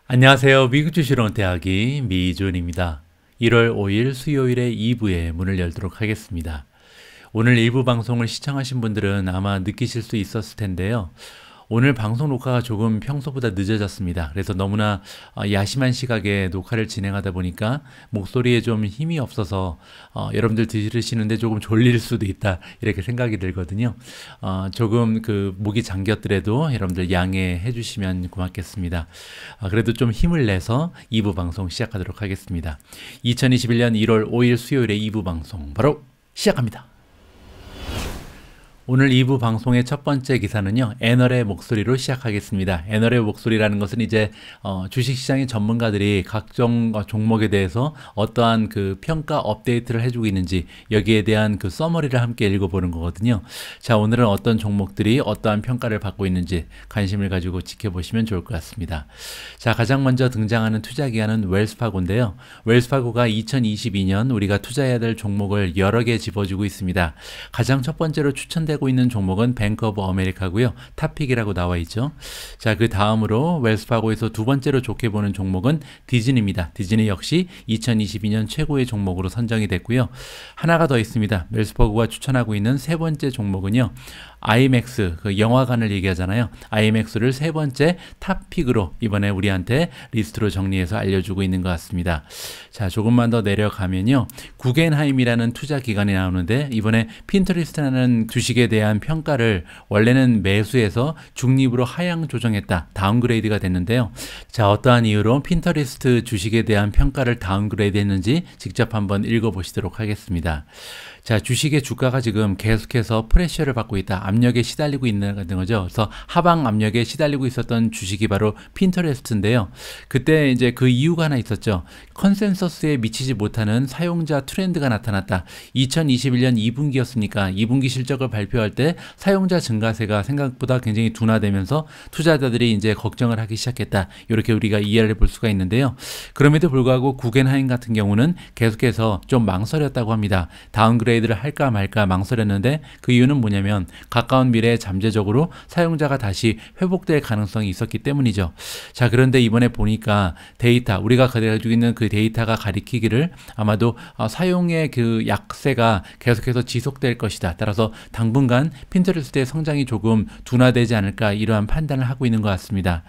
안녕하세요. 미국 주식론 대학이 미준입니다. 1월 5일 수요일에 2부의 문을 열도록 하겠습니다. 오늘 1부 방송을 시청하신 분들은 아마 느끼실 수 있었을 텐데요. 오늘 방송 녹화가 조금 평소보다 늦어졌습니다. 그래서 너무나 야심한 시각에 녹화를 진행하다 보니까 목소리에 좀 힘이 없어서 여러분들 들으시는데 조금 졸릴 수도 있다 이렇게 생각이 들거든요. 조금 목이 잠겼더라도 여러분들 양해해 주시면 고맙겠습니다. 그래도 좀 힘을 내서 2부 방송 시작하도록 하겠습니다. 2021년 1월 5일 수요일에 2부 방송 바로 시작합니다. 오늘 2부 방송의 첫 번째 기사는요, 애널의 목소리로 시작하겠습니다. 애널의 목소리라는 것은 이제 주식시장의 전문가들이 각종 종목에 대해서 어떠한 평가 업데이트를 해주고 있는지 여기에 대한 서머리를 함께 읽어보는 거거든요. 자, 오늘은 어떤 종목들이 어떠한 평가를 받고 있는지 관심을 가지고 지켜보시면 좋을 것 같습니다. 자, 가장 먼저 등장하는 투자기관은 웰스파고인데요. 웰스파고가 2022년 우리가 투자해야 될 종목을 여러 개 집어주고 있습니다. 가장 첫 번째로 추천되고 있는 종목은 뱅크 오브 아메리카고요. 탑픽이라고 나와 있죠. 자, 그 다음으로 웰스파고에서 두 번째로 좋게 보는 종목은 디즈니입니다. 디즈니 역시 2022년 최고의 종목으로 선정이 됐고요. 하나가 더 있습니다. 웰스파고가 추천하고 있는 세 번째 종목은요. IMAX, 영화관을 얘기하잖아요. IMAX를 세 번째 탑픽으로 이번에 우리한테 리스트로 정리해서 알려주고 있는 것 같습니다. 자, 조금만 더 내려가면요. 구겐하임이라는 투자 기관이 나오는데 이번에 핀터리스트라는 주식에 대한 평가를 원래는 매수해서 중립으로 하향 조정했다. 다운그레이드가 됐는데요. 자, 어떠한 이유로 핀터리스트 주식에 대한 평가를 다운그레이드 했는지 직접 한번 읽어보시도록 하겠습니다. 자, 주식의 주가가 지금 계속해서 프레셔를 받고 있다. 압력에 시달리고 있는 거죠. 그래서 하방 압력에 시달리고 있었던 주식이 바로 핀터레스트인데요. 그때 이제 그 이유가 하나 있었죠. 컨센서스에 미치지 못하는 사용자 트렌드가 나타났다. 2021년 2분기였으니까 2분기 실적을 발표할 때 사용자 증가세가 생각보다 굉장히 둔화되면서 투자자들이 이제 걱정을 하기 시작했다. 이렇게 우리가 이해를 해볼 수가 있는데요. 그럼에도 불구하고 구겐하임 같은 경우는 계속해서 좀 망설였다고 합니다. 다운그레이드를 할까 말까 망설였는데 그 이유는 뭐냐면 가까운 미래에 잠재적으로 사용자가 다시 회복될 가능성이 있었기 때문이죠. 자, 그런데 이번에 보니까 데이터, 우리가 가지고 있는 그 데이터가 가리키기를 아마도 사용의 그 약세가 계속해서 지속될 것이다. 따라서 당분간 핀터레스트의 성장이 조금 둔화되지 않을까 이러한 판단을 하고 있는 것 같습니다.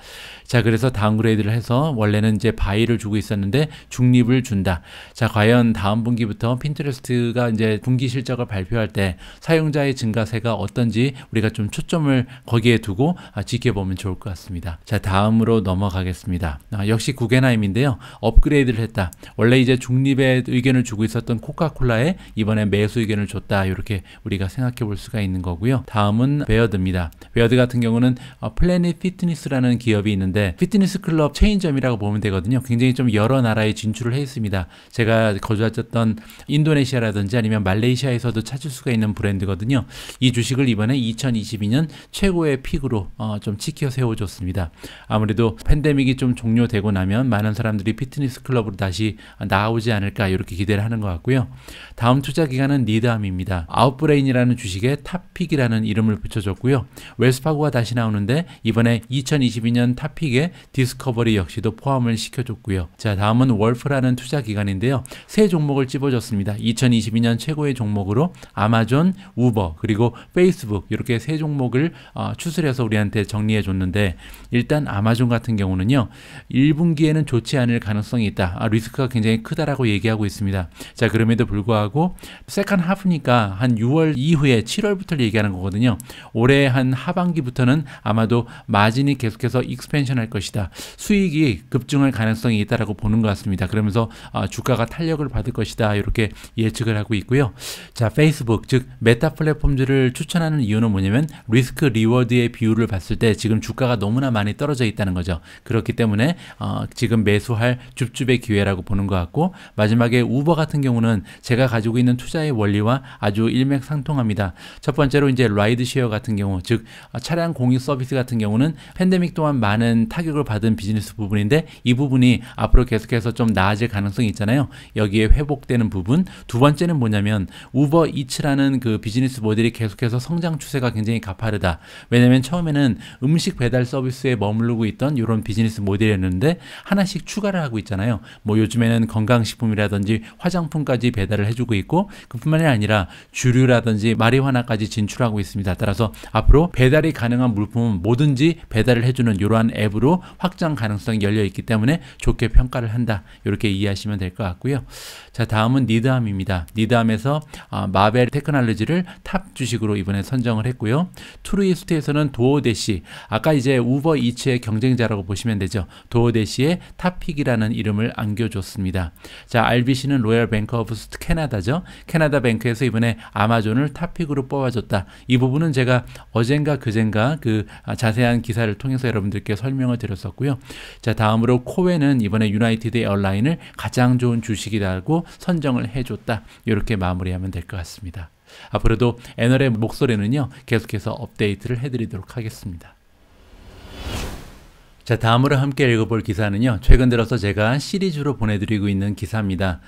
자, 그래서 다운그레이드를 해서 원래는 이제 바이를 주고 있었는데 중립을 준다. 자, 과연 다음 분기부터 핀터레스트가 이제 분기 실적을 발표할 때 사용자의 증가세가 어떤지 우리가 좀 초점을 거기에 두고 지켜보면 좋을 것 같습니다. 자, 다음으로 넘어가겠습니다. 역시 구겐하임인데요. 업그레이드를 했다. 원래 이제 중립의 의견을 주고 있었던 코카콜라에 이번에 매수 의견을 줬다. 이렇게 우리가 생각해 볼 수가 있는 거고요. 다음은 베어드입니다. 베어드 같은 경우는 플래닛 피트니스라는 기업이 있는데 피트니스 클럽 체인점이라고 보면 되거든요. 굉장히 좀 여러 나라에 진출을 해 있습니다. 제가 거주했던 인도네시아라든지 아니면 말레이시아에서도 찾을 수가 있는 브랜드거든요. 이 주식을 이번에 2022년 최고의 픽으로 좀 지켜 세워줬습니다. 아무래도 팬데믹이 좀 종료되고 나면 많은 사람들이 피트니스 클럽으로 다시 나오지 않을까 이렇게 기대를 하는 것 같고요. 다음 투자 기관은 니드암입니다. 아웃브레인이라는 주식에 탑픽이라는 이름을 붙여줬고요. 웰스파고가 다시 나오는데 이번에 2022년 탑픽에 디스커버리 역시도 포함을 시켜줬고요. 자, 다음은 월프라는 투자 기관인데요. 세 종목을 찝어줬습니다. 2022년 최고의 종목으로 아마존, 우버 그리고 페이스북 이렇게 세 종목을 추스려서 우리한테 정리해 줬는데 일단 아마존 같은 경우는요. 1분기에는 좋지 않을 가능성이 있다. 리스크가 굉장히 크다라고 얘기하고 있습니다. 자, 그럼에도 불구하고 세컨 하프니까 한 6월 이후에 7월부터 얘기하는 거거든요. 올해 한 하반기부터는 아마도 마진이 계속해서 익스펜션 할 것이다. 수익이 급증할 가능성이 있다라고 보는 것 같습니다. 그러면서 주가가 탄력을 받을 것이다. 이렇게 예측을 하고 있고요. 자, 페이스북 즉 메타 플랫폼들을 추천하는 이유는 뭐냐면 리스크 리워드의 비율을 봤을 때 지금 주가가 너무나 많이 떨어져 있다는 거죠. 그렇기 때문에 지금 매수할 줍줍의 기회라고 보는 것 같고 마지막에 우버 같은 경우는 제가 가지고 있는 투자의 원리와 아주 일맥상통합니다. 첫 번째로 이제 라이드쉐어 같은 경우 즉 차량 공유 서비스 같은 경우는 팬데믹 동안 많은 타격을 받은 비즈니스 부분인데 이 부분이 앞으로 계속해서 좀 나아질 가능성이 있잖아요. 여기에 회복되는 부분. 두 번째는 뭐냐면 우버 이츠라는 그 비즈니스 모델이 계속해서 성장 성장 추세가 굉장히 가파르다. 왜냐면 처음에는 음식 배달 서비스에 머무르고 있던 이런 비즈니스 모델이었는데 하나씩 추가를 하고 있잖아요. 뭐 요즘에는 건강식품이라든지 화장품까지 배달을 해주고 있고, 그뿐만이 아니라 주류라든지 마리화나까지 진출하고 있습니다. 따라서 앞으로 배달이 가능한 물품은 뭐든지 배달을 해주는 이러한 앱으로 확장 가능성이 열려 있기 때문에 좋게 평가를 한다. 이렇게 이해하시면 될 것 같고요. 자, 다음은 니드암입니다. 니드암에서 마벨 테크놀로지를 탑 주식으로 이번에 선정을 했고요. 투루이스트에서는 도어대시, 아까 이제 우버 이츠의 경쟁자라고 보시면 되죠. 도어대시의 탑픽이라는 이름을 안겨줬습니다. 자, RBC는 로열 뱅크 오브 캐나다죠. 캐나다 뱅크에서 이번에 아마존을 탑픽으로 뽑아줬다. 이 부분은 제가 어젠가 그젠가 그 자세한 기사를 통해서 여러분들께 설명을 드렸었고요. 자, 다음으로 코웨는 이번에 유나이티드 에어라인을 가장 좋은 주식이라고 선정을 해줬다. 이렇게 마무리하면 될 것 같습니다. 앞으로도 애널의 목소리는요, 계속해서 업데이트를 해드리도록 하겠습니다. 자, 다음으로 함께 읽어볼 기사는요, 최근 들어서 제가 시리즈로 보내드리고 있는 기사입니다.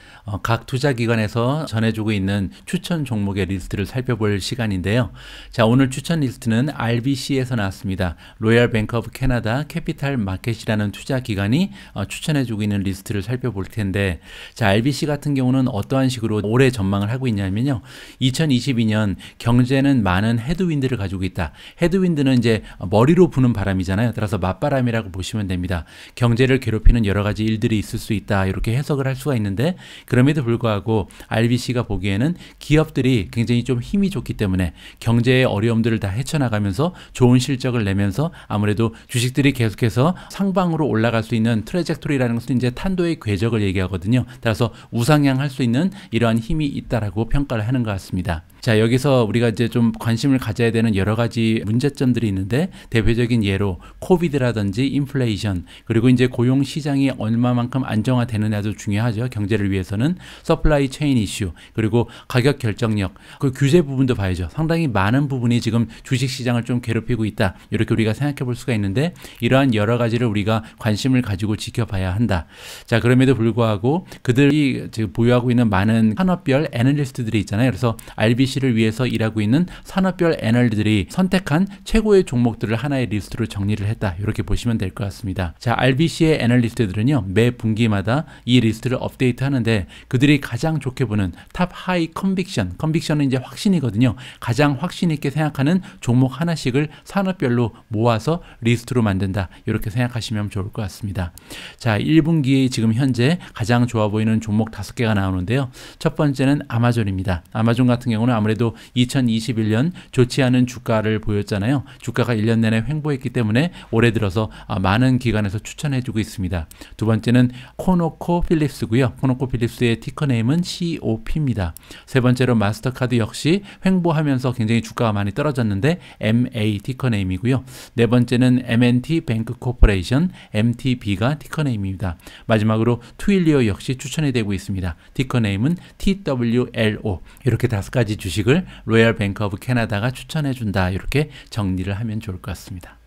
각 투자기관에서 전해주고 있는 추천 종목의 리스트를 살펴볼 시간인데요. 자, 오늘 추천 리스트는 RBC에서 나왔습니다. 로열 뱅크 오브 캐나다 캐피탈 마켓이라는 투자기관이 추천해주고 있는 리스트를 살펴볼 텐데, 자, RBC 같은 경우는 어떠한 식으로 올해 전망을 하고 있냐면요, 2022년 경제는 많은 헤드윈드를 가지고 있다. 헤드윈드는 이제 머리로 부는 바람이잖아요. 따라서 맞바람이라고 보시면 됩니다. 경제를 괴롭히는 여러 가지 일들이 있을 수 있다. 이렇게 해석을 할 수가 있는데, 그럼에도 불구하고 RBC가 보기에는 기업들이 굉장히 좀 힘이 좋기 때문에 경제의 어려움들을 다 헤쳐나가면서 좋은 실적을 내면서 아무래도 주식들이 계속해서 상방으로 올라갈 수 있는 트래젝토리라는 것은 이제 탄도의 궤적을 얘기하거든요. 따라서 우상향할 수 있는 이러한 힘이 있다라고 평가를 하는 것 같습니다. 자, 여기서 우리가 이제 좀 관심을 가져야 되는 여러 가지 문제점들이 있는데, 대표적인 예로 코비드라든지 인플레이션, 그리고 이제 고용 시장이 얼마만큼 안정화되느냐도 중요하죠. 경제를 위해서는 서플라이 체인 이슈, 그리고 가격 결정력, 그 규제 부분도 봐야죠. 상당히 많은 부분이 지금 주식 시장을 좀 괴롭히고 있다. 이렇게 우리가 생각해 볼 수가 있는데, 이러한 여러 가지를 우리가 관심을 가지고 지켜봐야 한다. 자, 그럼에도 불구하고 그들이 지금 보유하고 있는 많은 산업별 애널리스트들이 있잖아요. 그래서 RBC를 위해서 일하고 있는 산업별 애널들이 선택한 최고의 종목들을 하나의 리스트로 정리를 했다. 이렇게 보시면 될 것 같습니다. 자, RBC의 애널리스트들은요, 매 분기마다 이 리스트를 업데이트 하는데, 그들이 가장 좋게 보는 탑 하이 컨빅션은 이제 확신이거든요. 가장 확신 있게 생각하는 종목 하나씩을 산업별로 모아서 리스트로 만든다. 이렇게 생각하시면 좋을 것 같습니다. 자, 1분기에 지금 현재 가장 좋아 보이는 종목 5개가 나오는데요. 첫 번째는 아마존입니다. 아마존 같은 경우는 아무래도 2021년 좋지 않은 주가를 보였잖아요. 주가가 1년 내내 횡보했기 때문에 올해 들어서 많은 기관에서 추천해주고 있습니다. 두 번째는 코노코필립스고요. 코노코필립스의 티커네임은 COP입니다. 세 번째로 마스터카드 역시 횡보하면서 굉장히 주가가 많이 떨어졌는데 MA 티커네임이고요. 네 번째는 M&T 뱅크 코퍼레이션 MTB가 티커네임입니다. 마지막으로 트윌리오 역시 추천이 되고 있습니다. 티커네임은 TWLO. 이렇게 5가지 주식을 로열 뱅크 오브 캐나다가 추천해준다. 이렇게 정리를 하면 좋을 것 같습니다.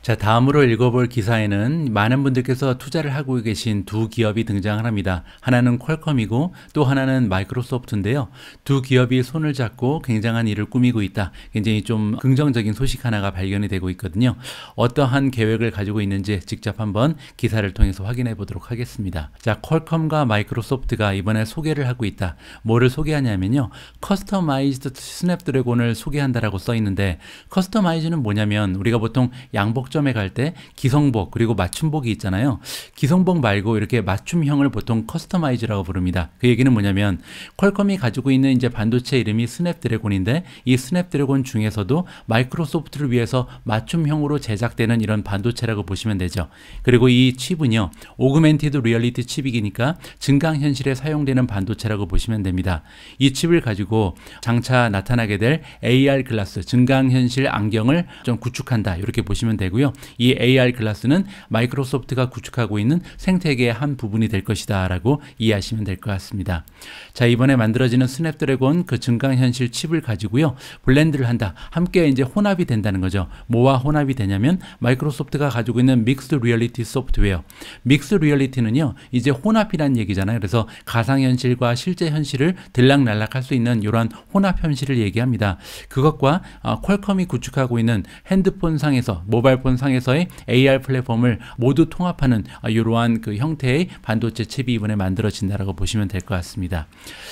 자, 다음으로 읽어볼 기사에는 많은 분들께서 투자를 하고 계신 두 기업이 등장을 합니다. 하나는 퀄컴이고 또 하나는 마이크로소프트인데요. 두 기업이 손을 잡고 굉장한 일을 꾸미고 있다. 굉장히 좀 긍정적인 소식 하나가 발견이 되고 있거든요. 어떠한 계획을 가지고 있는지 직접 한번 기사를 통해서 확인해 보도록 하겠습니다. 자, 퀄컴과 마이크로소프트가 이번에 소개를 하고 있다. 뭐를 소개하냐면요, 커스터마이즈드 스냅드래곤을 소개한다라고 써 있는데, 커스터마이즈는 뭐냐면 우리가 보통 양복점에 갈 때 기성복 그리고 맞춤복이 있잖아요. 기성복 말고 이렇게 맞춤형을 보통 커스터마이즈라고 부릅니다. 그 얘기는 뭐냐면 퀄컴이 가지고 있는 이제 반도체 이름이 스냅드래곤인데, 이 스냅드래곤 중에서도 마이크로소프트를 위해서 맞춤형으로 제작되는 이런 반도체라고 보시면 되죠. 그리고 이 칩은요, 오그멘티드 리얼리티 칩이니까 증강현실에 사용되는 반도체라고 보시면 됩니다. 이 칩을 가지고 장차 나타나게 될 AR 글라스, 증강현실 안경을 좀 구축한다. 이렇게 보시면 되고요. 아니고요. 이 AR 글라스는 마이크로소프트가 구축하고 있는 생태계의 한 부분이 될 것이다 라고 이해하시면 될 것 같습니다. 자, 이번에 만들어지는 스냅드래곤 그 증강현실 칩을 가지고요, 블렌드를 한다. 함께 이제 혼합이 된다는 거죠. 뭐와 혼합이 되냐면 마이크로소프트가 가지고 있는 믹스드 리얼리티 소프트웨어. 믹스드 리얼리티는요, 이제 혼합이란 얘기잖아요. 그래서 가상현실과 실제 현실을 들락날락할 수 있는 이러한 혼합 현실을 얘기합니다. 그것과 퀄컴이 구축하고 있는 핸드폰 상에서, 모바일폰 상에서의 AR 플랫폼을 모두 통합하는 이러한 그 형태의 반도체 칩이 이번에 만들어진다라고 보시면 될 것 같습니다.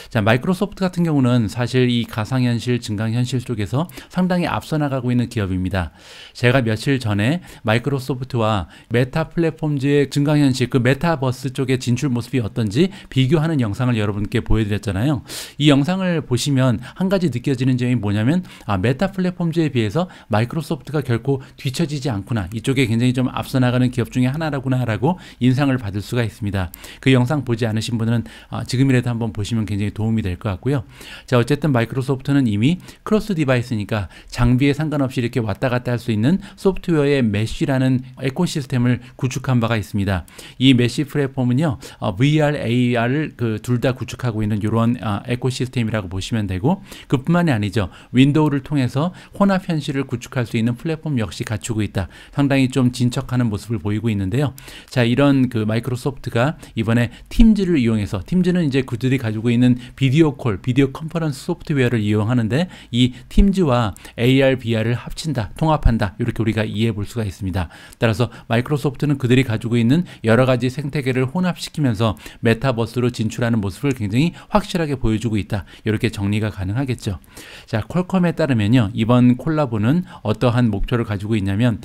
자, 마이크로소프트 같은 경우는 사실 이 가상현실, 증강현실 쪽에서 상당히 앞서 나가고 있는 기업입니다. 제가 며칠 전에 마이크로소프트와 메타 플랫폼즈의 증강현실, 그 메타버스 쪽의 진출 모습이 어떤지 비교하는 영상을 여러분께 보여드렸잖아요. 이 영상을 보시면 한 가지 느껴지는 점이 뭐냐면, 메타 플랫폼즈에 비해서 마이크로소프트가 결코 뒤처지지 않구나, 이쪽에 굉장히 좀 앞서 나가는 기업 중에 하나라구나 라고 인상을 받을 수가 있습니다. 그 영상 보지 않으신 분은 지금이라도 한번 보시면 굉장히 도움이 될 것 같고요. 자, 어쨌든 마이크로소프트는 이미 크로스 디바이스니까 장비에 상관없이 이렇게 왔다 갔다 할 수 있는 소프트웨어의 메쉬라는 에코시스템을 구축한 바가 있습니다. 이 메쉬 플랫폼은요, VR, AR을 둘 다 구축하고 있는 이런 에코시스템이라고 보시면 되고, 그뿐만이 아니죠. 윈도우를 통해서 혼합 현실을 구축할 수 있는 플랫폼 역시 갖추고 있다. 상당히 좀 진척하는 모습을 보이고 있는데요. 자, 이런 그 마이크로소프트가 이번에 팀즈를 이용해서, 팀즈는 이제 그들이 가지고 있는 비디오 콜, 비디오 컨퍼런스 소프트웨어를 이용하는데, 이 팀즈와 AR, VR을 합친다, 통합한다, 이렇게 우리가 이해해 볼 수가 있습니다. 따라서 마이크로소프트는 그들이 가지고 있는 여러 가지 생태계를 혼합시키면서 메타버스로 진출하는 모습을 굉장히 확실하게 보여주고 있다, 이렇게 정리가 가능하겠죠. 자, 퀄컴에 따르면요, 이번 콜라보는 어떠한 목표를 가지고 있냐면,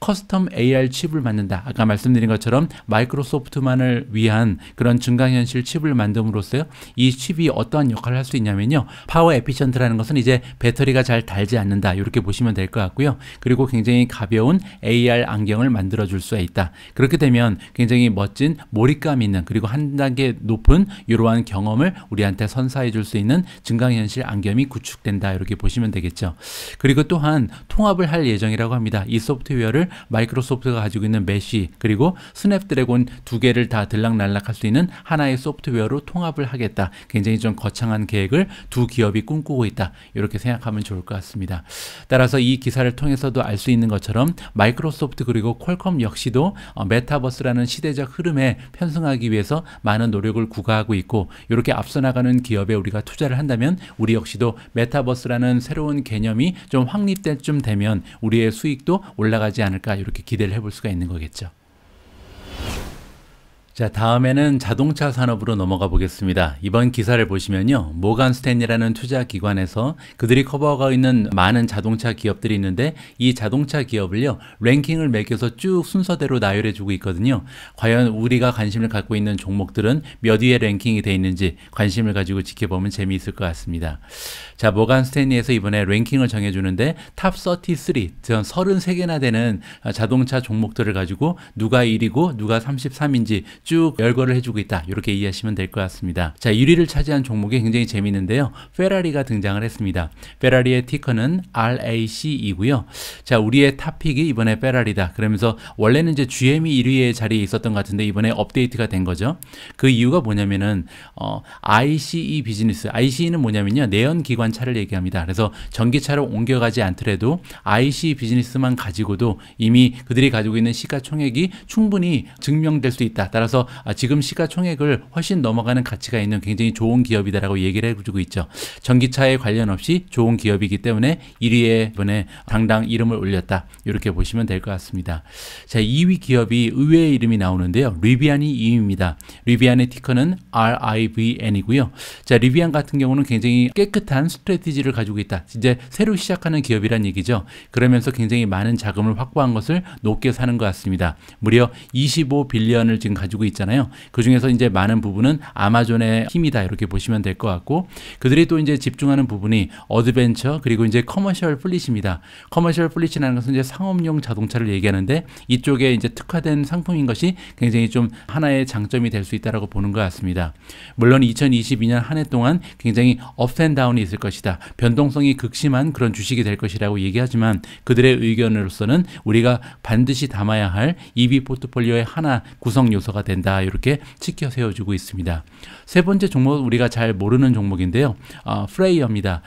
커스텀 AR 칩을 만든다. 아까 말씀드린 것처럼 마이크로소프트만을 위한 그런 증강현실 칩을 만듦으로써 이 칩이 어떠한 역할을 할 수 있냐면요, 파워 에피션트라는 것은 이제 배터리가 잘 닳지 않는다, 이렇게 보시면 될 것 같고요. 그리고 굉장히 가벼운 AR 안경을 만들어 줄 수 있다. 그렇게 되면 굉장히 멋진 몰입감 있는, 그리고 한 단계 높은 이러한 경험을 우리한테 선사해 줄 수 있는 증강현실 안경이 구축된다, 이렇게 보시면 되겠죠. 그리고 또한 통합을 할 예정이라고 합니다. 이 소프트웨어를 마이크로소프트가 가지고 있는 메쉬, 그리고 스냅드래곤 두 개를 다 들락날락할 수 있는 하나의 소프트웨어로 통합을 하겠다. 굉장히 좀 거창한 계획을 두 기업이 꿈꾸고 있다, 이렇게 생각하면 좋을 것 같습니다. 따라서 이 기사를 통해서도 알 수 있는 것처럼 마이크로소프트 그리고 퀄컴 역시도 메타버스라는 시대적 흐름에 편승하기 위해서 많은 노력을 구가하고 있고, 이렇게 앞서 나가는 기업에 우리가 투자를 한다면 우리 역시도 메타버스라는 새로운 개념이 좀 확립될 쯤 되면 우리의 수익도 올라가지 않을까, 이렇게 기대를 해볼 수가 있는 거겠죠. 자, 다음에는 자동차 산업으로 넘어가 보겠습니다. 이번 기사를 보시면요, 모간 스탠리라는 투자 기관에서 그들이 커버하고 있는 많은 자동차 기업들이 있는데, 이 자동차 기업을요, 랭킹을 매겨서 쭉 순서대로 나열해 주고 있거든요. 과연 우리가 관심을 갖고 있는 종목들은 몇 위에 랭킹이 돼 있는지 관심을 가지고 지켜보면 재미있을 것 같습니다. 자, 모간 스탠리에서 이번에 랭킹을 정해주는데 탑 33, 33개나 되는 자동차 종목들을 가지고 누가 1위고 누가 33인지 쭉 열거를 해주고 있다, 이렇게 이해하시면 될 것 같습니다. 자, 1위를 차지한 종목이 굉장히 재미있는데요, 페라리가 등장을 했습니다. 페라리의 티커는 RAC이고요. 자, 우리의 탑픽이 이번에 페라리다. 그러면서 원래는 이제 GM이 1위의 자리에 있었던 것 같은데 이번에 업데이트가 된 거죠. 그 이유가 뭐냐면은 ICE 비즈니스, ICE는 뭐냐면요, 내연기관차를 얘기합니다. 그래서 전기차로 옮겨가지 않더라도 ICE 비즈니스만 가지고도 이미 그들이 가지고 있는 시가총액이 충분히 증명될 수 있다. 따라서 지금 시가총액을 훨씬 넘어가는 가치가 있는 굉장히 좋은 기업이다라고 얘기를 해주고 있죠. 전기차에 관련 없이 좋은 기업이기 때문에 1위에 이번에 당당 이름을 올렸다, 이렇게 보시면 될 것 같습니다. 자, 2위 기업이 의외의 이름이 나오는데요, 리비안이 2위입니다. 리비안의 티커는 RIVN이고요. 자, 리비안 같은 경우는 굉장히 깨끗한 스트래티지를 가지고 있다. 이제 새로 시작하는 기업이란 얘기죠. 그러면서 굉장히 많은 자금을 확보한 것을 높게 사는 것 같습니다. 무려 25빌리언을 지금 가지고 가지고 있잖아요. 그 중에서 이제 많은 부분은 아마존의 힘이다 이렇게 보시면 될 것 같고, 그들이 또 이제 집중하는 부분이 어드벤처 그리고 이제 커머셜 플릿입니다. 커머셜 플릿이라는 것은 이제 상업용 자동차를 얘기하는데, 이쪽에 이제 특화된 상품인 것이 굉장히 좀 하나의 장점이 될 수 있다라고 보는 것 같습니다. 물론 2022년 한 해 동안 굉장히 업앤다운이 있을 것이다, 변동성이 극심한 그런 주식이 될 것이라고 얘기하지만, 그들의 의견으로서는 우리가 반드시 담아야 할 EV 포트폴리오의 하나 구성 요소가 된다, 이렇게 치켜 세워주고 있습니다. 세 번째 종목은 우리가 잘 모르는 종목인데요. 프레이어입니다.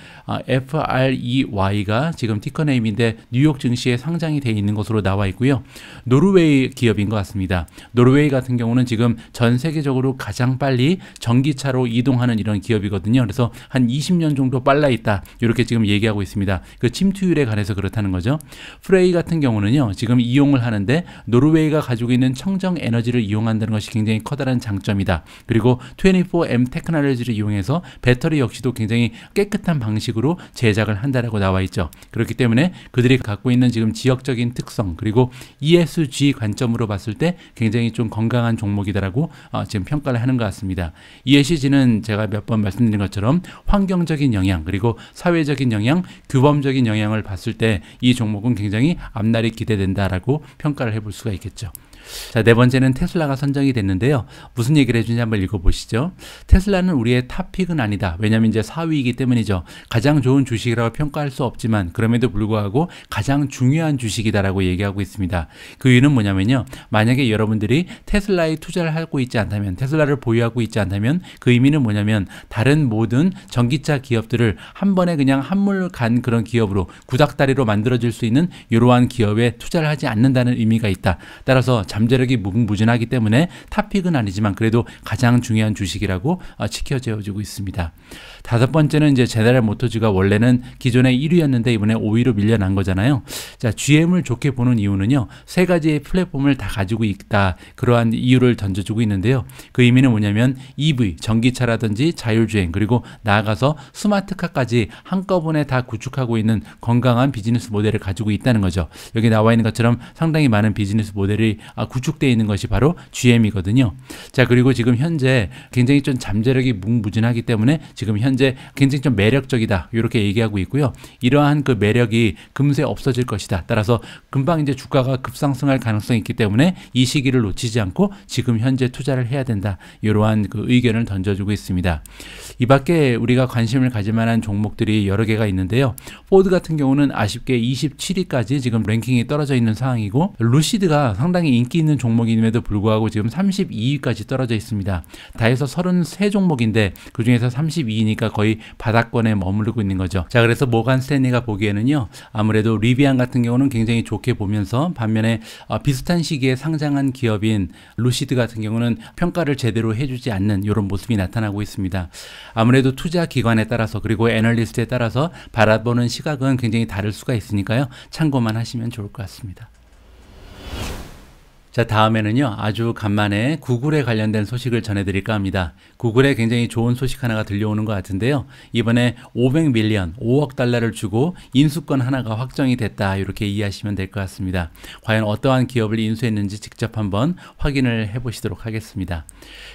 FREY가 지금 티커네임인데 뉴욕 증시에 상장이 되어 있는 것으로 나와 있고요. 노르웨이 기업인 것 같습니다. 노르웨이 같은 경우는 지금 전 세계적으로 가장 빨리 전기차로 이동하는 이런 기업이거든요. 그래서 한 20년 정도 빨라 있다, 이렇게 지금 얘기하고 있습니다. 그 침투율에 관해서 그렇다는 거죠. 프레이 같은 경우는요, 지금 이용을 하는데 노르웨이가 가지고 있는 청정 에너지를 이용한다는 것이 굉장히 커다란 장점이다. 그리고 24M 테크놀로지를 이용해서 배터리 역시도 굉장히 깨끗한 방식으로 제작을 한다라고 나와 있죠. 그렇기 때문에 그들이 갖고 있는 지금 지역적인 특성, 그리고 ESG 관점으로 봤을 때 굉장히 좀 건강한 종목이다라고 지금 평가를 하는 것 같습니다. ESG는 제가 몇 번 말씀드린 것처럼 환경적인 영향, 그리고 사회적인 영향, 규범적인 영향을 봤을 때 이 종목은 굉장히 앞날이 기대된다라고 평가를 해볼 수가 있겠죠. 자, 네 번째는 테슬라가 선정이 됐는데요. 무슨 얘기를 해주는지 한번 읽어보시죠. 테슬라는 우리의 탑픽은 아니다. 왜냐하면 이제 4위이기 때문이죠. 가장 좋은 주식이라고 평가할 수 없지만 그럼에도 불구하고 가장 중요한 주식이다라고 얘기하고 있습니다. 그 이유는 뭐냐면요, 만약에 여러분들이 테슬라에 투자를 하고 있지 않다면, 테슬라를 보유하고 있지 않다면 그 의미는 뭐냐면 다른 모든 전기차 기업들을 한 번에 그냥 한물 간 그런 기업으로 구닥다리로 만들어질 수 있는 이러한 기업에 투자를 하지 않는다는 의미가 있다. 따라서 잠재력이 무궁무진하기 때문에 탑픽은 아니지만 그래도 가장 중요한 주식이라고 지켜져주고 있습니다. 다섯 번째는 이제 제너럴 모터즈가 원래는 기존에 1위였는데 이번에 5위로 밀려난 거잖아요. 자, GM을 좋게 보는 이유는요, 세 가지의 플랫폼을 다 가지고 있다, 그러한 이유를 던져주고 있는데요. 그 의미는 뭐냐면 EV, 전기차라든지 자율주행, 그리고 나아가서 스마트카까지 한꺼번에 다 구축하고 있는 건강한 비즈니스 모델을 가지고 있다는 거죠. 여기 나와 있는 것처럼 상당히 많은 비즈니스 모델이 구축되어 있는 것이 바로 GM이거든요. 자, 그리고 지금 현재 굉장히 좀 잠재력이 무궁무진하기 때문에 지금 현재 굉장히 좀 매력적이다, 이렇게 얘기하고 있고요. 이러한 그 매력이 금세 없어질 것이다. 따라서 금방 이제 주가가 급상승할 가능성이 있기 때문에 이 시기를 놓치지 않고 지금 현재 투자를 해야 된다, 이러한 그 의견을 던져주고 있습니다. 이 밖에 우리가 관심을 가질 만한 종목들이 여러 개가 있는데요. 포드 같은 경우는 아쉽게 27위까지 지금 랭킹이 떨어져 있는 상황이고, 루시드가 상당히 인기 있는 종목임에도 불구하고 지금 32위까지 떨어져 있습니다. 다 해서 33종목인데 그 중에서 32위니까 거의 바닥권에 머무르고 있는 거죠. 자, 그래서 모간 스탠리가 보기에는요, 아무래도 리비안 같은 경우는 굉장히 좋게 보면서, 반면에 비슷한 시기에 상장한 기업인 루시드 같은 경우는 평가를 제대로 해주지 않는 이런 모습이 나타나고 있습니다. 아무래도 투자 기관에 따라서 그리고 애널리스트에 따라서 바라보는 시각은 굉장히 다를 수가 있으니까요, 참고만 하시면 좋을 것 같습니다. 자, 다음에는요, 아주 간만에 구글에 관련된 소식을 전해드릴까 합니다. 구글에 굉장히 좋은 소식 하나가 들려오는 것 같은데요. 이번에 500밀리언, 5억 달러를 주고 인수권 하나가 확정이 됐다, 이렇게 이해하시면 될 것 같습니다. 과연 어떠한 기업을 인수했는지 직접 한번 확인을 해보시도록 하겠습니다.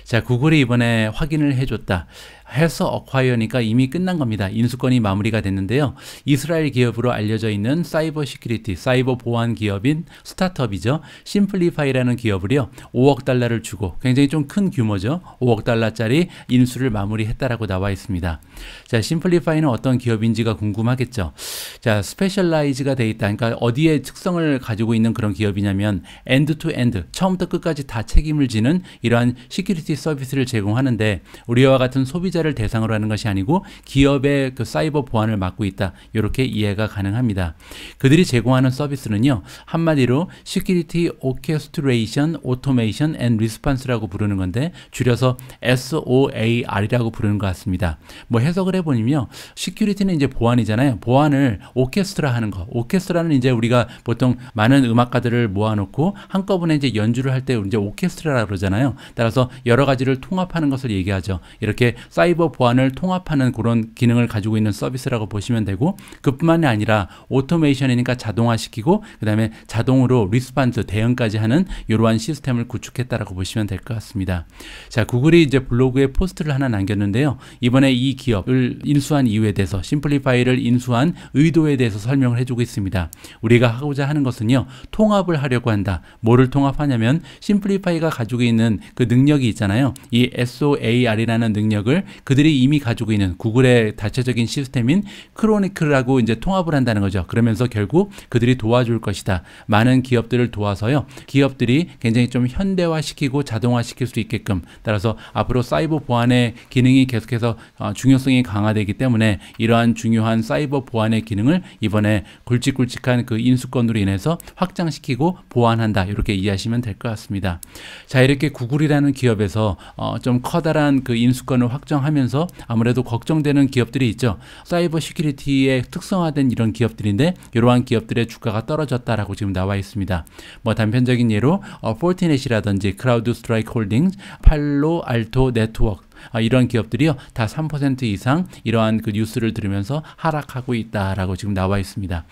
자, 구글이 이번에 확인을 해줬다. 해서 어콰이어니까 이미 끝난 겁니다. 인수권이 마무리가 됐는데요. 이스라엘 기업으로 알려져 있는 사이버 시큐리티, 사이버 보안 기업인 스타트업이죠. 심플리파이라는 기업을요, 5억 달러를 주고, 굉장히 좀 큰 규모죠. 5억 달러짜리 인수를 마무리했다라고 나와 있습니다. 자, 심플리파이는 어떤 기업인지가 궁금하겠죠. 자, 스페셜라이즈가 돼 있다. 그러니까 어디에 특성을 가지고 있는 그런 기업이냐면 엔드 투 엔드, 처음부터 끝까지 다 책임을 지는 이러한 시큐리티 서비스를 제공하는데, 우리와 같은 소비자를 대상으로 하는 것이 아니고 기업의 그 사이버 보안을 맡고 있다, 이렇게 이해가 가능합니다. 그들이 제공하는 서비스는요, 한마디로 Security Orchestration, Automation and Response라고 부르는 건데 줄여서 SOAR이라고 부르는 것 같습니다. 뭐 해석을 해보면요, 시큐리티는 이제 보안이잖아요. 보안을 오케스트라 하는 거. 오케스트라는 이제 우리가 보통 많은 음악가들을 모아놓고 한꺼번에 이제 연주를 할 때 이제 오케스트라라고 그러잖아요. 따라서 여러 가지를 통합하는 것을 얘기하죠. 이렇게 사이버 보안을 통합하는 그런 기능을 가지고 있는 서비스라고 보시면 되고, 그뿐만이 아니라 오토메이션이니까 자동화시키고 그 다음에 자동으로 리스판스 대응까지 하는 이러한 시스템을 구축했다라고 보시면 될 것 같습니다. 자, 구글이 이제 블로그에 포스트를 하나 남겼는데요. 이번에 이 기업을 인수한 이유에 대해서, 심플리파이를 인수한 의도에 대해서 설명을 해주고 있습니다. 우리가 하고자 하는 것은요, 통합을 하려고 한다. 뭐를 통합하냐면 심플리파이가 가지고 있는 그 능력이 있잖아요. 이 SOAR이라는 능력을 그들이 이미 가지고 있는 구글의 자체적인 시스템인 크로니클하고 이제 통합을 한다는 거죠. 그러면서 결국 그들이 도와줄 것이다. 많은 기업들을 도와서요, 기업들이 굉장히 좀 현대화시키고 자동화시킬 수 있게끔, 따라서 앞으로 사이버 보안의 기능이 계속해서 중요성이 강화되기 때문에 이러한 중요한 사이버 보안의 기능을 이번에 굵직굵직한 그 인수권으로 인해서 확장시키고 보완한다. 이렇게 이해하시면 될 것 같습니다. 자, 이렇게 구글이라는 기업에서 좀 커다란 그 인수권을 확정하면서 아무래도 걱정되는 기업들이 있죠. 사이버 시큐리티에 특성화된 이런 기업들인데 이러한 기업들의 주가가 떨어졌다라고 지금 나와 있습니다. 뭐 단편적인 예로 포티넷이라든지 크라우드 스트라이크 홀딩스, 팔로 알토 네트워크, 이런 기업들이요 다 3% 이상 이러한 그 뉴스를 들으면서 하락하고 있다라고 지금 나와 있습니다.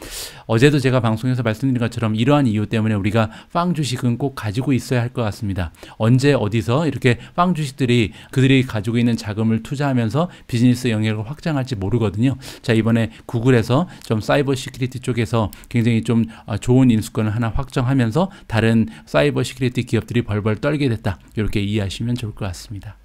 어제도 제가 방송에서 말씀드린 것처럼 이러한 이유 때문에 우리가 빵 주식은 꼭 가지고 있어야 할 것 같습니다. 언제 어디서 이렇게 빵 주식들이 그들이 가지고 있는 자금을 투자하면서 비즈니스 영역을 확장할지 모르거든요. 자, 이번에 구글에서 좀 사이버 시큐리티 쪽에서 굉장히 좀 좋은 인수권을 하나 확정하면서 다른 사이버 시큐리티 기업들이 벌벌 떨게 됐다. 이렇게 이해하시면 좋을 것 같습니다.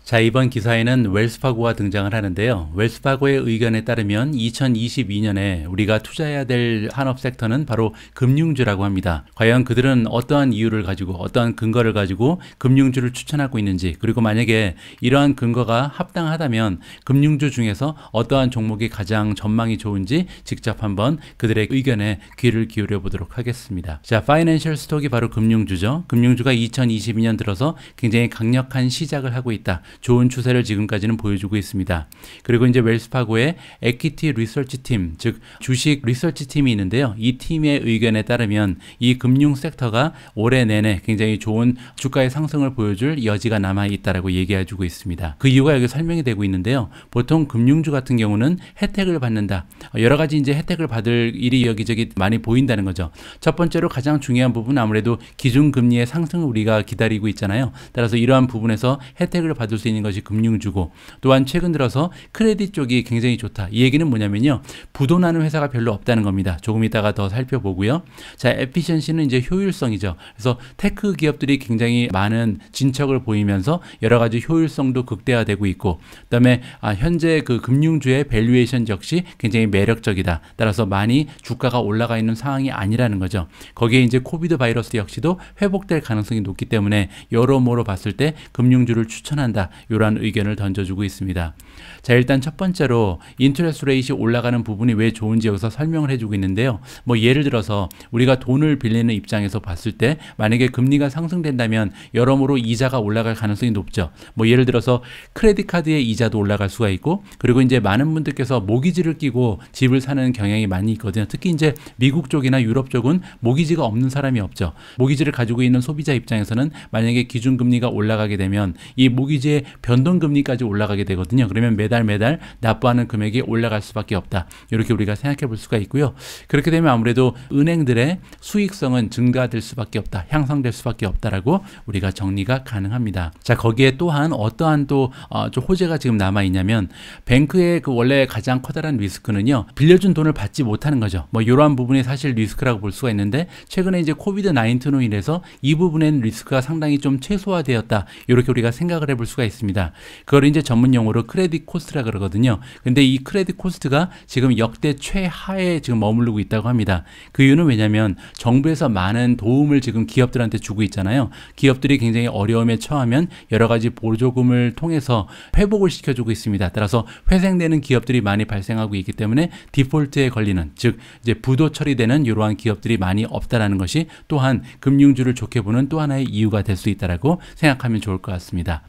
자, 이번 기사에는 웰스파고가 등장을 하는데요. 웰스파고의 의견에 따르면 2022년에 우리가 투자해야 될 산업 섹터는 바로 금융주라고 합니다. 과연 그들은 어떠한 이유를 가지고 어떠한 근거를 가지고 금융주를 추천하고 있는지, 그리고 만약에 이러한 근거가 합당하다면 금융주 중에서 어떠한 종목이 가장 전망이 좋은지 직접 한번 그들의 의견에 귀를 기울여 보도록 하겠습니다. 자, 파이낸셜 스톡이 바로 금융주죠. 금융주가 2022년 들어서 굉장히 강력한 시작을 하고 있다. 좋은 추세를 지금까지는 보여주고 있습니다. 그리고 이제 웰스파고의 에퀴티 리서치 팀, 즉 주식 리서치 팀이 있는데요. 이 팀의 의견에 따르면 이 금융 섹터가 올해 내내 굉장히 좋은 주가의 상승을 보여줄 여지가 남아 있다라고 얘기해주고 있습니다. 그 이유가 여기 설명이 되고 있는데요. 보통 금융주 같은 경우는 혜택을 받는다. 여러 가지 이제 혜택을 받을 일이 여기저기 많이 보인다는 거죠. 첫 번째로 가장 중요한 부분은 아무래도 기준금리의 상승을 우리가 기다리고 있잖아요. 따라서 이러한 부분에서 혜택을 받을 수 있는 것이 금융주고, 또한 최근 들어서 크레딧 쪽이 굉장히 좋다. 이 얘기는 뭐냐면요, 부도나는 회사가 별로 없다는 겁니다. 조금 이따가 더 살펴보고요. 자, 에피션시는 이제 효율성이죠. 그래서 테크 기업들이 굉장히 많은 진척을 보이면서 여러 가지 효율성도 극대화되고 있고, 그다음에 현재 그 금융주의 밸류에이션 역시 굉장히 매력적이다. 따라서 많이 주가가 올라가 있는 상황이 아니라는 거죠. 거기에 이제 코비드 바이러스 역시도 회복될 가능성이 높기 때문에 여러모로 봤을 때 금융주를 추천한다. 이러한 의견을 던져주고 있습니다. 자, 일단 첫 번째로 인터레스트 레이트이 올라가는 부분이 왜 좋은지 여기서 설명을 해주고 있는데요. 뭐 예를 들어서 우리가 돈을 빌리는 입장에서 봤을 때 만약에 금리가 상승된다면 여러모로 이자가 올라갈 가능성이 높죠. 뭐 예를 들어서 크레딧 카드의 이자도 올라갈 수가 있고, 그리고 이제 많은 분들께서 모기지를 끼고 집을 사는 경향이 많이 있거든요. 특히 이제 미국 쪽이나 유럽 쪽은 모기지가 없는 사람이 없죠. 모기지를 가지고 있는 소비자 입장에서는 만약에 기준금리가 올라가게 되면 이 모기지의 변동금리까지 올라가게 되거든요. 그러면 매달 납부하는 금액이 올라갈 수밖에 없다. 이렇게 우리가 생각해 볼 수가 있고요. 그렇게 되면 아무래도 은행들의 수익성은 증가될 수밖에 없다. 향상될 수밖에 없다라고 우리가 정리가 가능합니다. 자, 거기에 또한 어떠한 또 좀 호재가 지금 남아 있냐면, 뱅크의 그 원래 가장 커다란 리스크는요, 빌려준 돈을 받지 못하는 거죠. 뭐 이러한 부분이 사실 리스크라고 볼 수가 있는데, 최근에 이제 코비드 19로 인해서 이 부분엔 리스크가 상당히 좀 최소화되었다. 이렇게 우리가 생각을 해볼 수가 있습니다. 그걸 이제 전문 용어로 크레딧 코스트라 그러거든요. 근데 이 크레딧 코스트가 지금 역대 최하에 지금 머무르고 있다고 합니다. 그 이유는 왜냐면 정부에서 많은 도움을 지금 기업들한테 주고 있잖아요. 기업들이 굉장히 어려움에 처하면 여러 가지 보조금을 통해서 회복을 시켜주고 있습니다. 따라서 회생되는 기업들이 많이 발생하고 있기 때문에 디폴트에 걸리는, 즉 이제 부도 처리되는 이러한 기업들이 많이 없다라는 것이 또한 금융주를 좋게 보는 또 하나의 이유가 될 수 있다라고 생각하면 좋을 것 같습니다.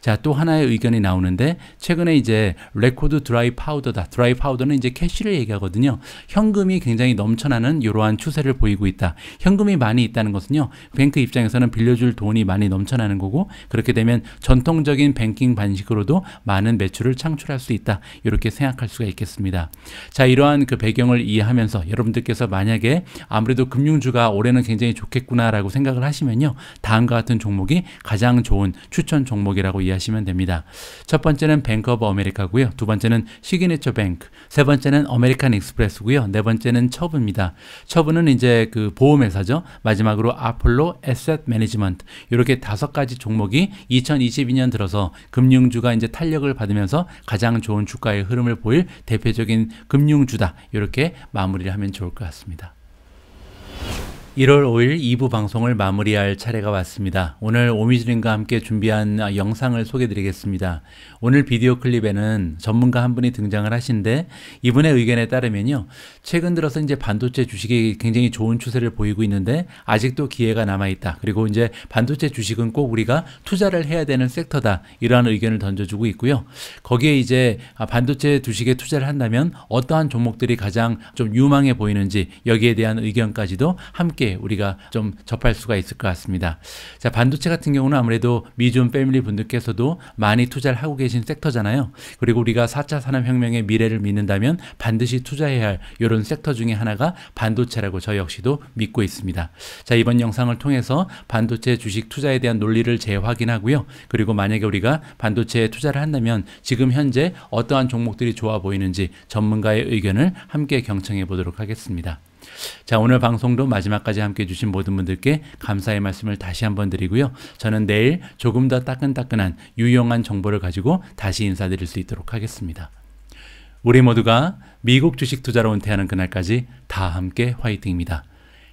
자, 또 하나의 의견이 나오는데 최근에 이제 레코드 드라이 파우더다. 드라이 파우더는 이제 캐시를 얘기하거든요. 현금이 굉장히 넘쳐나는 이러한 추세를 보이고 있다. 현금이 많이 있다는 것은요, 뱅크 입장에서는 빌려줄 돈이 많이 넘쳐나는 거고, 그렇게 되면 전통적인 뱅킹 방식으로도 많은 매출을 창출할 수 있다. 이렇게 생각할 수가 있겠습니다. 자, 이러한 그 배경을 이해하면서 여러분들께서 만약에 아무래도 금융주가 올해는 굉장히 좋겠구나라고 생각을 하시면요, 다음과 같은 종목이 가장 좋은 추천 종목이라고 이해하시면 됩니다. 첫 번째는 뱅크 오브 아메리카고요. 두 번째는 시그니처 뱅크, 세 번째는 아메리칸 익스프레스고요. 네 번째는 처브입니다. 처브는 이제 그 보험회사죠. 마지막으로 아폴로 에셋 매니지먼트. 이렇게 5가지 종목이 2022년 들어서 금융주가 이제 탄력을 받으면서 가장 좋은 주가의 흐름을 보일 대표적인 금융주다. 이렇게 마무리를 하면 좋을 것 같습니다. 1월 5일 2부 방송을 마무리할 차례가 왔습니다. 오늘 오미주님과 함께 준비한 영상을 소개해드리겠습니다. 오늘 비디오 클립에는 전문가 한 분이 등장을 하신데, 이분의 의견에 따르면요, 최근 들어서 이제 반도체 주식이 굉장히 좋은 추세를 보이고 있는데 아직도 기회가 남아있다. 그리고 이제 반도체 주식은 꼭 우리가 투자를 해야 되는 섹터다. 이러한 의견을 던져주고 있고요. 거기에 이제 반도체 주식에 투자를 한다면 어떠한 종목들이 가장 좀 유망해 보이는지, 여기에 대한 의견까지도 함께 우리가 좀 접할 수가 있을 것 같습니다. 자, 반도체 같은 경우는 아무래도 미준 패밀리 분들께서도 많이 투자를 하고 계신 섹터잖아요. 그리고 우리가 4차 산업혁명의 미래를 믿는다면 반드시 투자해야 할 이런 섹터 중에 하나가 반도체라고 저 역시도 믿고 있습니다. 자, 이번 영상을 통해서 반도체 주식 투자에 대한 논리를 재확인하고요. 그리고 만약에 우리가 반도체에 투자를 한다면 지금 현재 어떠한 종목들이 좋아 보이는지 전문가의 의견을 함께 경청해 보도록 하겠습니다. 자, 오늘 방송도 마지막까지 함께 해주신 모든 분들께 감사의 말씀을 다시 한번 드리고요. 저는 내일 조금 더 따끈따끈한 유용한 정보를 가지고 다시 인사드릴 수 있도록 하겠습니다. 우리 모두가 미국 주식 투자로 은퇴하는 그날까지 다 함께 화이팅입니다.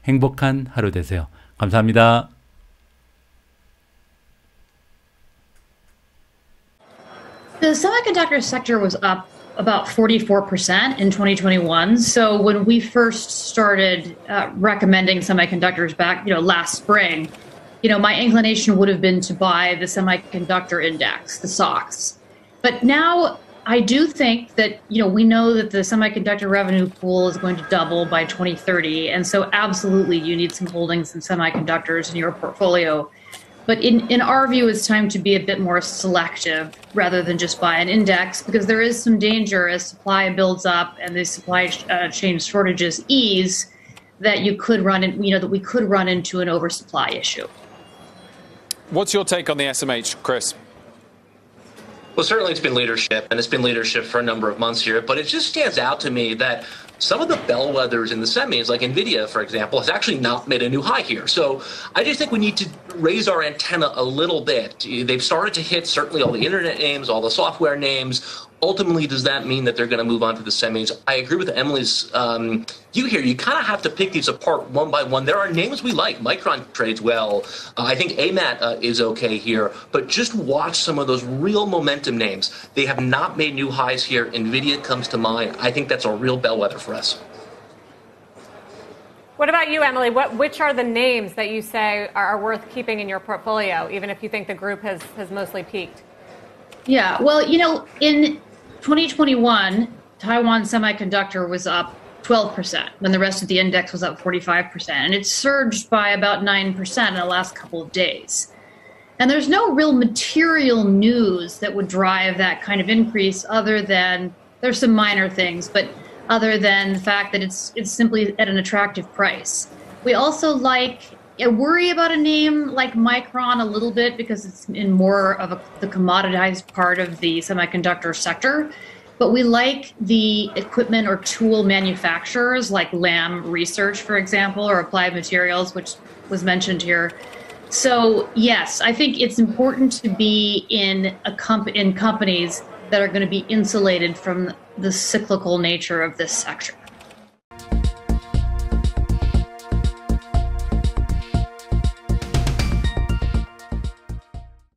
행복한 하루 되세요. 감사합니다. The semiconductor sector was up about 44% in 2021. So when we first started recommending semiconductors back, last spring, my inclination would have been to buy the semiconductor index, the SOX. But now I do think that, we know that the semiconductor revenue pool is going to double by 2030. And so absolutely you need some holdings in semiconductors in your portfolio. But in our view, it's time to be a bit more selective rather than just buy an index, because there is some danger as supply builds up and the supply chain shortages ease that you could run in, that we could run into an oversupply issue. What's your take on the SMH, Chris? Well, certainly it's been leadership, and it's been leadership for a number of months here, but it just stands out to me that some of the bellwethers in the semis, like NVIDIA, for example, has actually not made a new high here. So I just think we need to raise our antenna a little bit. They've started to hit certainly all the internet names, all the software names. Ultimately, does that mean that they're going to move on to the semis? I agree with Emily's view here. You kind of have to pick these apart one by one. There are names we like. Micron trades well. I think AMAT is okay here. But just watch some of those real momentum names. They have not made new highs here. NVIDIA comes to mind. I think that's a real bellwether for us. What about you, Emily? Which are the names that you say are worth keeping in your portfolio, even if you think the group has mostly peaked? Yeah, well, in 2021, Taiwan Semiconductor was up 12% when the rest of the index was up 45%. And it surged by about 9% in the last couple of days. And there's no real material news that would drive that kind of increase other than, there's some minor things, but other than the fact that it's simply at an attractive price. We also worry about a name like Micron a little bit because it's in more of the commoditized part of the semiconductor sector. But we like the equipment or tool manufacturers like Lam Research, for example, or Applied Materials, which was mentioned here. So yes, I think it's important to be in companies that are going to be insulated from the cyclical nature of this sector.